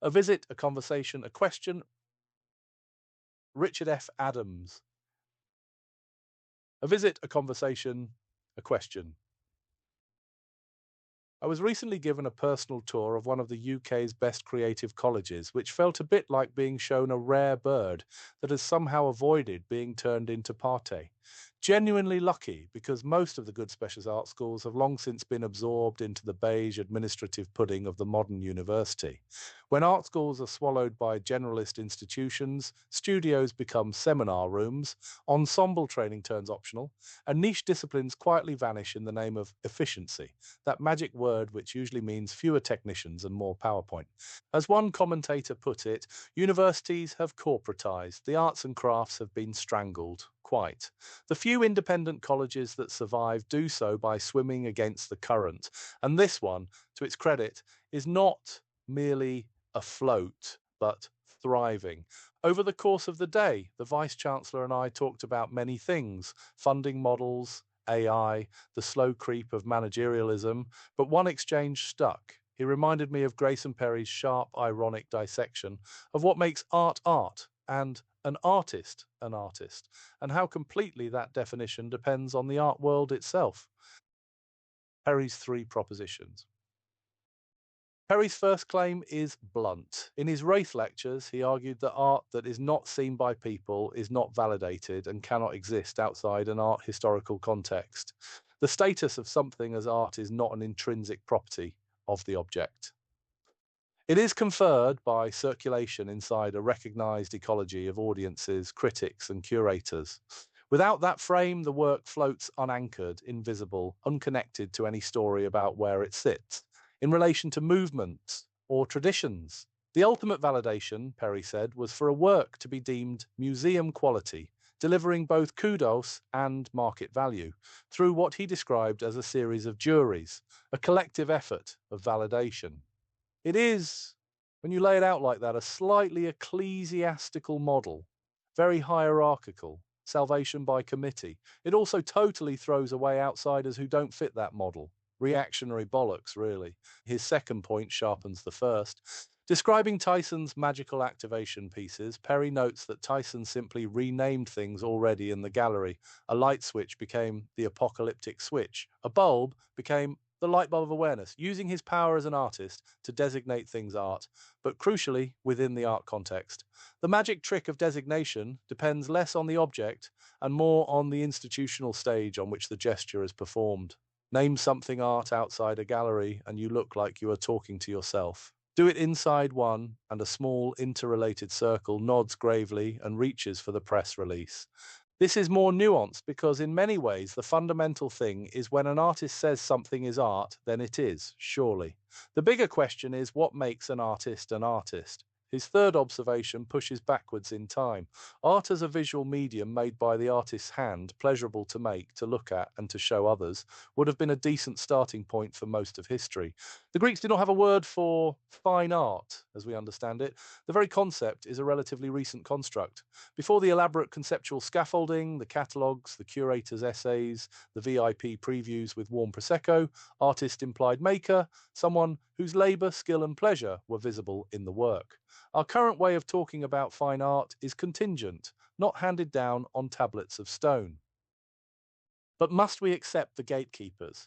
A visit, a conversation, a question. Richard F. Adams. A visit, a conversation, a question. I was recently given a personal tour of one of the UK's best creative colleges, which felt a bit like being shown a rare bird that has somehow avoided being turned into pate. Genuinely lucky, because most of the good special arts schools have long since been absorbed into the beige administrative pudding of the modern university. When art schools are swallowed by generalist institutions, studios become seminar rooms, ensemble training turns optional, and niche disciplines quietly vanish in the name of efficiency, that magic word which usually means fewer technicians and more PowerPoint. As one commentator put it, universities have corporatized, the arts and crafts have been strangled. Quite. The few independent colleges that survive do so by swimming against the current, and this one, to its credit, is not merely afloat, but thriving. Over the course of the day, the Vice-Chancellor and I talked about many things: funding models, AI, the slow creep of managerialism, but one exchange stuck. He reminded me of Grayson Perry's sharp, ironic dissection of what makes art art and an artist, and how completely that definition depends on the art world itself. Perry's three propositions. Perry's first claim is blunt. In his race lectures, he argued that art that is not seen by people is not validated and cannot exist outside an art historical context. The status of something as art is not an intrinsic property of the object. It is conferred by circulation inside a recognized ecology of audiences, critics, and curators. Without that frame, the work floats unanchored, invisible, unconnected to any story about where it sits, in relation to movements or traditions. The ultimate validation, Perry said, was for a work to be deemed museum quality, delivering both kudos and market value, through what he described as a series of juries, a collective effort of validation. It is, when you lay it out like that, a slightly ecclesiastical model, very hierarchical, salvation by committee. It also totally throws away outsiders who don't fit that model. Reactionary bollocks, really. His second point sharpens the first. Describing Tyson's magical activation pieces, Perry notes that Tyson simply renamed things already in the gallery. A light switch became the apocalyptic switch. A bulb became the light bulb of awareness, using his power as an artist to designate things art, but crucially within the art context. The magic trick of designation depends less on the object and more on the institutional stage on which the gesture is performed. Name something art outside a gallery and you look like you are talking to yourself. Do it inside one, and a small interrelated circle nods gravely and reaches for the press release. This is more nuanced because in many ways the fundamental thing is when an artist says something is art, then it is, surely. The bigger question is what makes an artist an artist? His third observation pushes backwards in time. Art as a visual medium made by the artist's hand, pleasurable to make, to look at, and to show others, would have been a decent starting point for most of history. The Greeks did not have a word for fine art, as we understand it. The very concept is a relatively recent construct. Before the elaborate conceptual scaffolding, the catalogues, the curator's essays, the VIP previews with warm Prosecco, artist implied maker, someone whose labour, skill and pleasure were visible in the work. Our current way of talking about fine art is contingent, not handed down on tablets of stone. But must we accept the gatekeepers?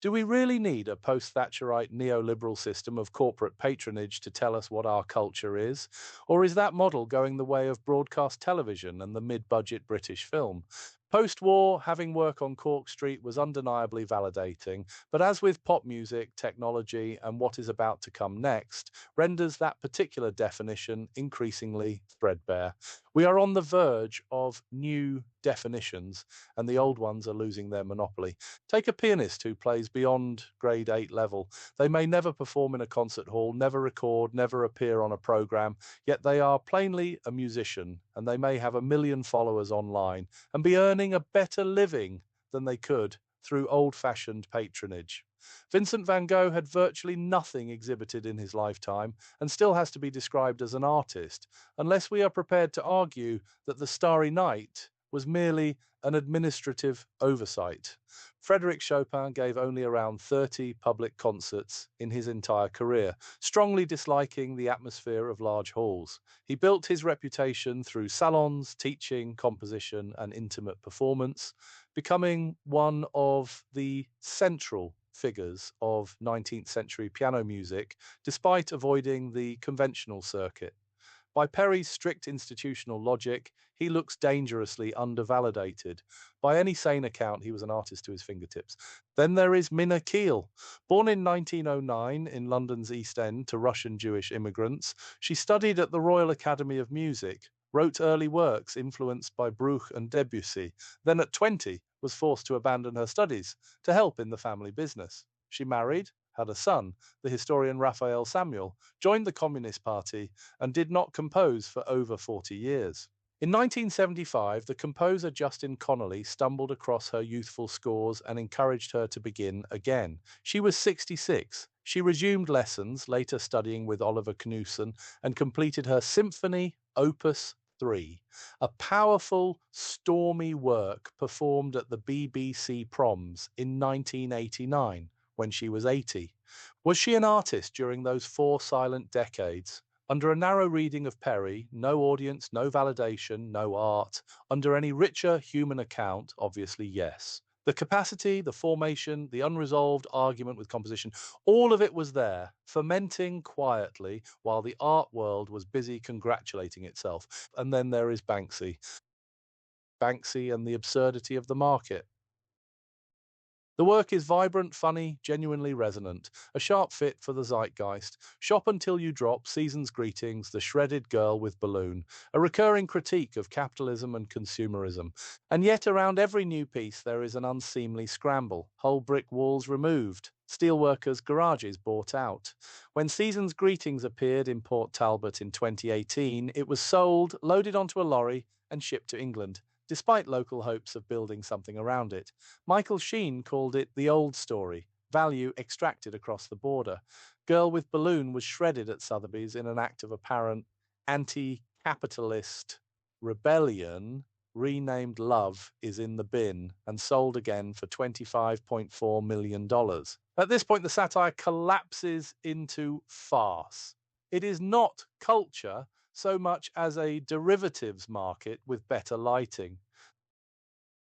Do we really need a post-Thatcherite neoliberal system of corporate patronage to tell us what our culture is? Or is that model going the way of broadcast television and the mid-budget British film? Post-war, having work on Cork Street was undeniably validating, but as with pop music, technology, and what is about to come next, renders that particular definition increasingly threadbare. We are on the verge of new definitions, and the old ones are losing their monopoly. Take a pianist who plays beyond grade 8 level. They may never perform in a concert hall, never record, never appear on a program, yet they are plainly a musician, and they may have 1 million followers online and be earning a better living than they could through old-fashioned patronage. Vincent van Gogh had virtually nothing exhibited in his lifetime and still has to be described as an artist, unless we are prepared to argue that the Starry Night was merely and administrative oversight. Frédéric Chopin gave only around 30 public concerts in his entire career, strongly disliking the atmosphere of large halls. He built his reputation through salons, teaching, composition, and intimate performance, becoming one of the central figures of 19th century piano music, despite avoiding the conventional circuit. By Perry's strict institutional logic, he looks dangerously undervalidated. By any sane account, he was an artist to his fingertips. Then there is Minna Keel. Born in 1909 in London's East End to Russian Jewish immigrants, she studied at the Royal Academy of Music, wrote early works influenced by Bruch and Debussy, then at 20 was forced to abandon her studies to help in the family business. She married, had a son, the historian Raphael Samuel, joined the Communist Party, and did not compose for over 40 years. In 1975, the composer Justin Connolly stumbled across her youthful scores and encouraged her to begin again. She was 66. She resumed lessons, later studying with Oliver Knussen, and completed her Symphony Opus 3, a powerful, stormy work performed at the BBC Proms in 1989 when she was 80. Was she an artist during those 4 silent decades? Under a narrow reading of Perry, no audience, no validation, no art. Under any richer human account, obviously yes. The capacity, the formation, the unresolved argument with composition, all of it was there, fermenting quietly while the art world was busy congratulating itself. And then there is Banksy. Banksy and the absurdity of the market. The work is vibrant, funny, genuinely resonant, a sharp fit for the zeitgeist. Shop Until You Drop, Season's Greetings, The Shredded Girl with Balloon, a recurring critique of capitalism and consumerism. And yet around every new piece there is an unseemly scramble, whole brick walls removed, steelworkers' garages bought out. When Season's Greetings appeared in Port Talbot in 2018, it was sold, loaded onto a lorry, and shipped to England, despite local hopes of building something around it. Michael Sheen called it the old story, value extracted across the border. Girl with Balloon was shredded at Sotheby's in an act of apparent anti-capitalist rebellion, renamed Love is in the Bin, and sold again for $25.4 million. At this point, the satire collapses into farce. It is not culture so much as a derivatives market with better lighting.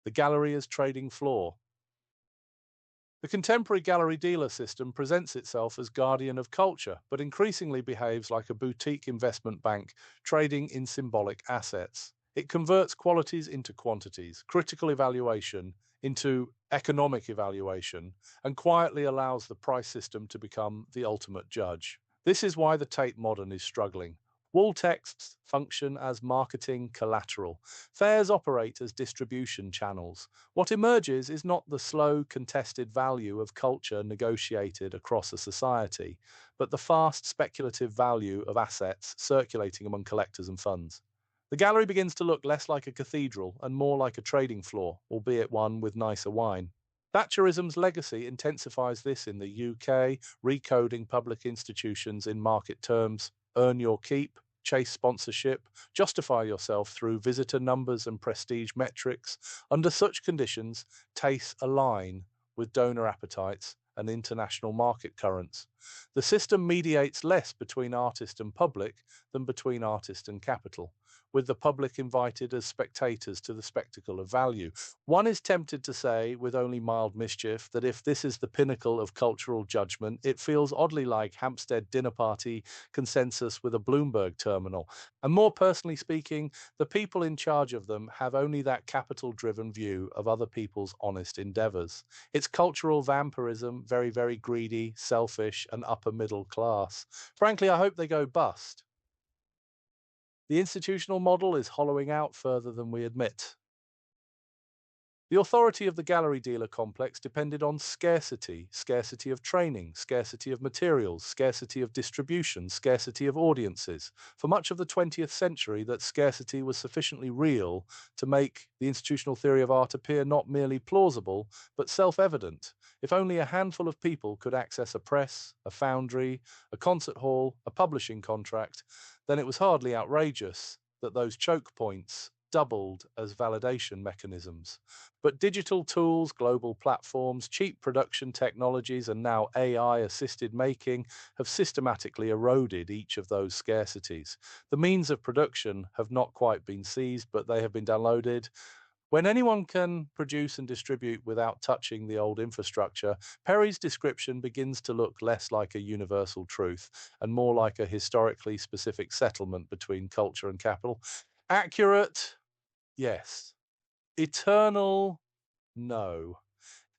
The gallery as trading floor. The contemporary gallery dealer system presents itself as guardian of culture, but increasingly behaves like a boutique investment bank trading in symbolic assets. It converts qualities into quantities, critical evaluation into economic evaluation, and quietly allows the price system to become the ultimate judge. This is why the Tate Modern is struggling. Wall texts function as marketing collateral. Fairs operate as distribution channels. What emerges is not the slow, contested value of culture negotiated across a society, but the fast, speculative value of assets circulating among collectors and funds. The gallery begins to look less like a cathedral and more like a trading floor, albeit one with nicer wine. Thatcherism's legacy intensifies this in the UK, recoding public institutions in market terms. Earn your keep, chase sponsorship, justify yourself through visitor numbers and prestige metrics. Under such conditions, tastes align with donor appetites and international market currents. The system mediates less between artist and public than between artist and capital, with the public invited as spectators to the spectacle of value. One is tempted to say, with only mild mischief, that if this is the pinnacle of cultural judgment, it feels oddly like Hampstead dinner party consensus with a Bloomberg terminal. And more personally speaking, the people in charge of them have only that capital-driven view of other people's honest endeavors. It's cultural vampirism, very, very greedy, selfish, and upper middle class. Frankly, I hope they go bust. The institutional model is hollowing out further than we admit. The authority of the gallery dealer complex depended on scarcity of training, scarcity of materials, scarcity of distribution, scarcity of audiences. For much of the 20th century, that scarcity was sufficiently real to make the institutional theory of art appear not merely plausible, but self-evident. If only a handful of people could access a press, a foundry, a concert hall, a publishing contract, then it was hardly outrageous that those choke points doubled as validation mechanisms. But digital tools, global platforms, cheap production technologies, and now AI assisted making have systematically eroded each of those scarcities. The means of production have not quite been seized, but they have been downloaded. When anyone can produce and distribute without touching the old infrastructure, Perry's description begins to look less like a universal truth and more like a historically specific settlement between culture and capital. Accurate? Yes. Eternal? No.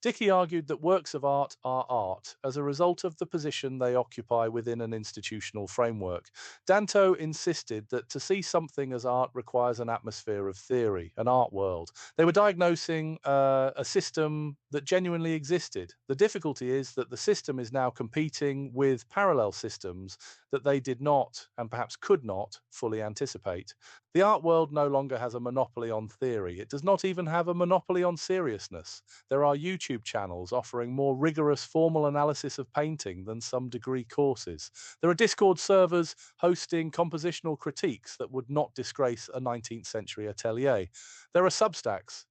Dickey argued that works of art are art as a result of the position they occupy within an institutional framework. Danto insisted that to see something as art requires an atmosphere of theory, an art world. They were diagnosing a system that genuinely existed. The difficulty is that the system is now competing with parallel systems that they did not, and perhaps could not, fully anticipate. The art world no longer has a monopoly on theory. It does not even have a monopoly on seriousness. There are YouTube channels offering more rigorous formal analysis of painting than some degree courses. There are Discord servers hosting compositional critiques that would not disgrace a 19th century atelier. There are Substacks,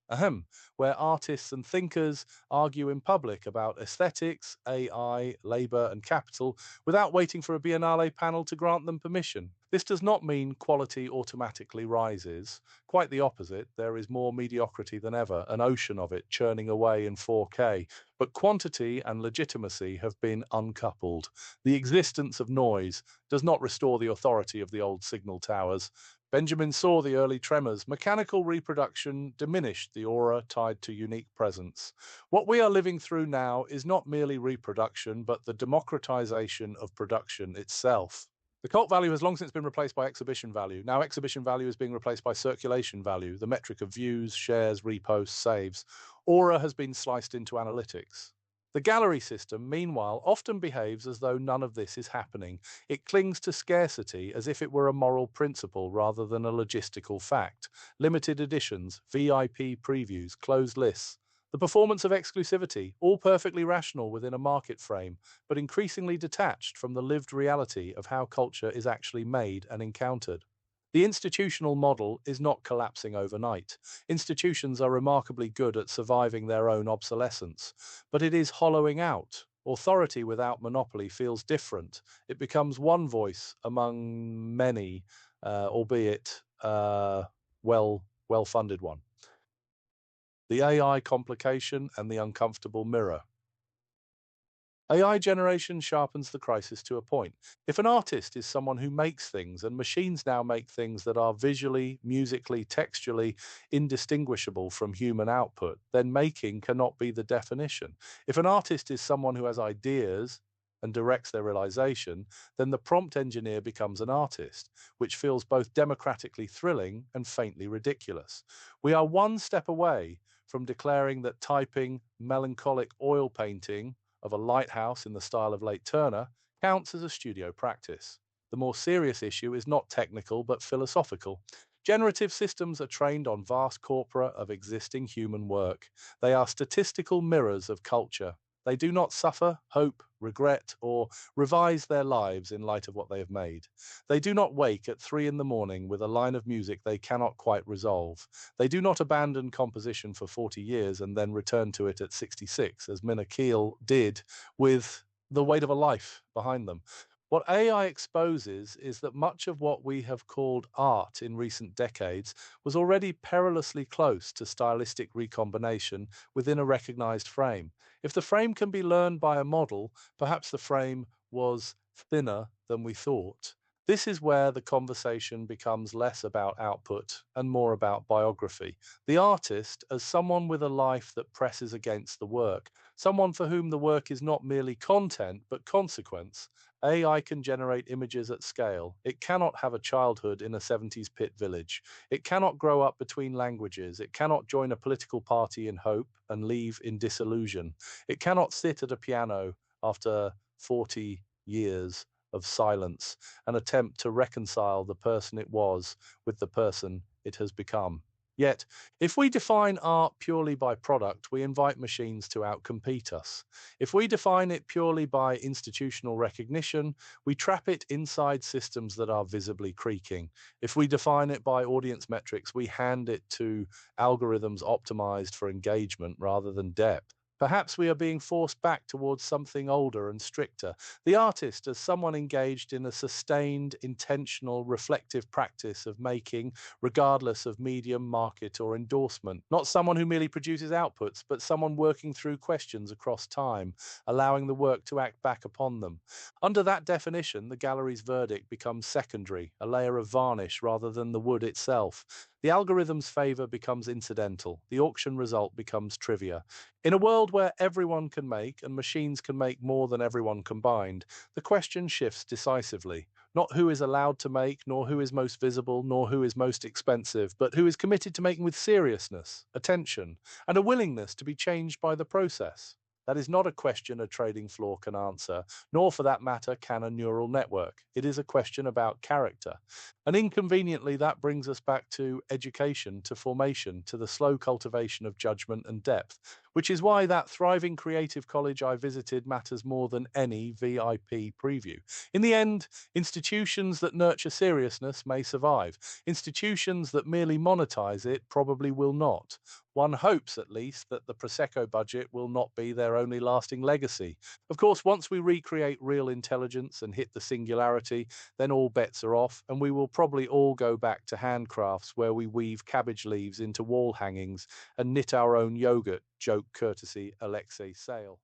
where artists and thinkers argue in public about aesthetics, AI, labor, and capital without waiting for a Biennale panel to grant them permission. This does not mean quality automatically rises. Quite the opposite. There is more mediocrity than ever, an ocean of it churning away in 4K. But quantity and legitimacy have been uncoupled. The existence of noise does not restore the authority of the old signal towers. Benjamin saw the early tremors. Mechanical reproduction diminished the aura tied to unique presence. What we are living through now is not merely reproduction, but the democratization of production itself. The cult value has long since been replaced by exhibition value. Now exhibition value is being replaced by circulation value, the metric of views, shares, reposts, saves. Aura has been sliced into analytics. The gallery system, meanwhile, often behaves as though none of this is happening. It clings to scarcity as if it were a moral principle rather than a logistical fact. Limited editions, VIP previews, closed lists. The performance of exclusivity, all perfectly rational within a market frame, but increasingly detached from the lived reality of how culture is actually made and encountered. The institutional model is not collapsing overnight. Institutions are remarkably good at surviving their own obsolescence, but it is hollowing out. Authority without monopoly feels different. It becomes one voice among many, albeit well-funded one. The AI complication and the uncomfortable mirror. AI generation sharpens the crisis to a point. If an artist is someone who makes things, and machines now make things that are visually, musically, textually indistinguishable from human output, then making cannot be the definition. If an artist is someone who has ideas and directs their realization, then the prompt engineer becomes an artist, which feels both democratically thrilling and faintly ridiculous. We are one step away from declaring that typing melancholic oil painting of a lighthouse in the style of late Turner counts as a studio practice. The more serious issue is not technical but philosophical. Generative systems are trained on vast corpora of existing human work. They are statistical mirrors of culture. They do not suffer, hope, regret, or revise their lives in light of what they have made. They do not wake at 3 in the morning with a line of music they cannot quite resolve. They do not abandon composition for 40 years and then return to it at 66, as Minna Keel did with The Weight of a Life behind them. What AI exposes is that much of what we have called art in recent decades was already perilously close to stylistic recombination within a recognized frame. If the frame can be learned by a model, perhaps the frame was thinner than we thought. This is where the conversation becomes less about output and more about biography. The artist as someone with a life that presses against the work, someone for whom the work is not merely content but consequence. AI can generate images at scale. It cannot have a childhood in a 70s pit village. It cannot grow up between languages. It cannot join a political party in hope and leave in disillusion. It cannot sit at a piano after 40 years of silence and attempt to reconcile the person it was with the person it has become. Yet, if we define art purely by product, we invite machines to outcompete us. If we define it purely by institutional recognition, we trap it inside systems that are visibly creaking. If we define it by audience metrics, we hand it to algorithms optimized for engagement rather than depth. Perhaps we are being forced back towards something older and stricter. The artist as someone engaged in a sustained, intentional, reflective practice of making, regardless of medium, market, or endorsement. Not someone who merely produces outputs, but someone working through questions across time, allowing the work to act back upon them. Under that definition, the gallery's verdict becomes secondary, a layer of varnish rather than the wood itself. The algorithm's favor becomes incidental. The auction result becomes trivia. In a world where everyone can make and machines can make more than everyone combined, the question shifts decisively. Not who is allowed to make, nor who is most visible, nor who is most expensive, but who is committed to making with seriousness, attention, and a willingness to be changed by the process. That is not a question a trading floor can answer, nor for that matter can a neural network. It is a question about character. And inconveniently, that brings us back to education, to formation, to the slow cultivation of judgment and depth, which is why that thriving creative college I visited matters more than any VIP preview. In the end, institutions that nurture seriousness may survive. Institutions that merely monetize it probably will not. One hopes, at least, that the Prosecco budget will not be their only lasting legacy. Of course, once we recreate real intelligence and hit the singularity, then all bets are off, and we will probably all go back to handcrafts where we weave cabbage leaves into wall hangings and knit our own yogurt, joke courtesy Alexei Sale.